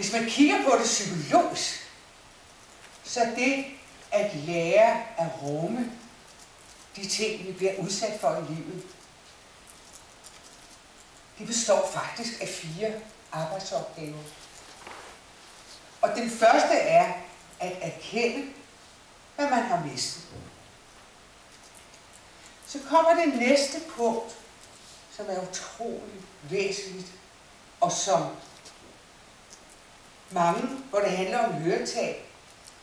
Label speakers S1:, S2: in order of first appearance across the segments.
S1: Hvis man kigger på det psykologisk, så det at lære at rumme de ting, vi bliver udsat for i livet, det består faktisk af 4 arbejdsopgaver. Og den første er at erkende, hvad man har mistet. Så kommer det næste punkt, som er utrolig væsentligt, og som mange, hvor det handler om høretab,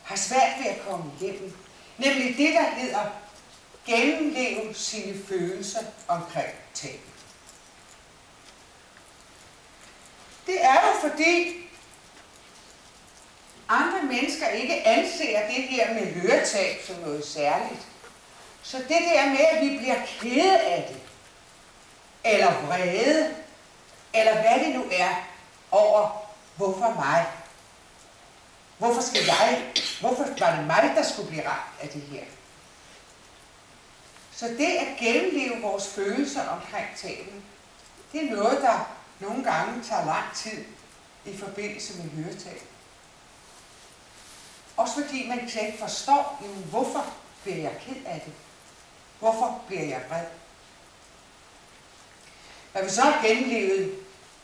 S1: har svært ved at komme igennem. Nemlig det, der hedder gennemleve sine følelser omkring tabet. Det er jo fordi andre mennesker ikke anser det her med høretab som noget særligt. Så det der med, at vi bliver kede af det, eller vrede, eller hvad det nu er, over hvorfor mig? Hvorfor var det mig, der skulle blive ramt af det her? Så det at gennemleve vores følelser omkring tabet, det er noget, der nogle gange tager lang tid i forbindelse med høretab. Også fordi man slet ikke forstår, hvorfor bliver jeg ked af det? Hvorfor bliver jeg vred? Når vi så har gennemlevet,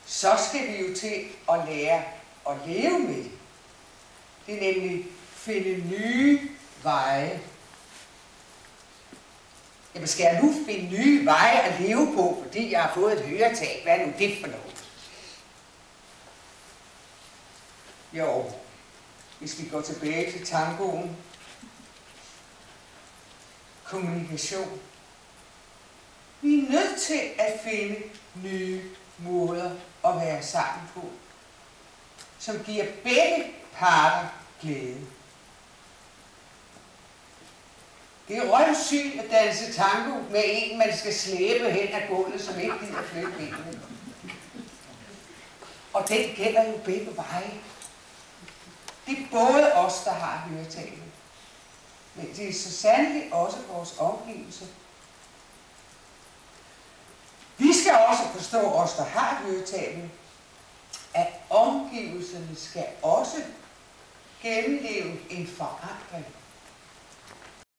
S1: så skal vi jo til at lære at leve med det. Det er nemlig finde nye veje. Jamen skal jeg nu finde nye veje at leve på, fordi jeg har fået et høretab? Hvad er nu det for noget? Jo, hvis vi går tilbage til tangoen. Kommunikation. Vi er nødt til at finde nye måder at være sammen på, som giver begge parter glæde. Det er røvsygt at danse tango med en, man skal slæbe hen ad gulvet, som ikke gider flytte benene. Og den gælder jo begge veje. Det er både os, der har høretabet, men det er så sandelig også vores omgivelser. Vi skal også forstå os, der har høretabet, at omgivelserne skal også gennemleve en forandring.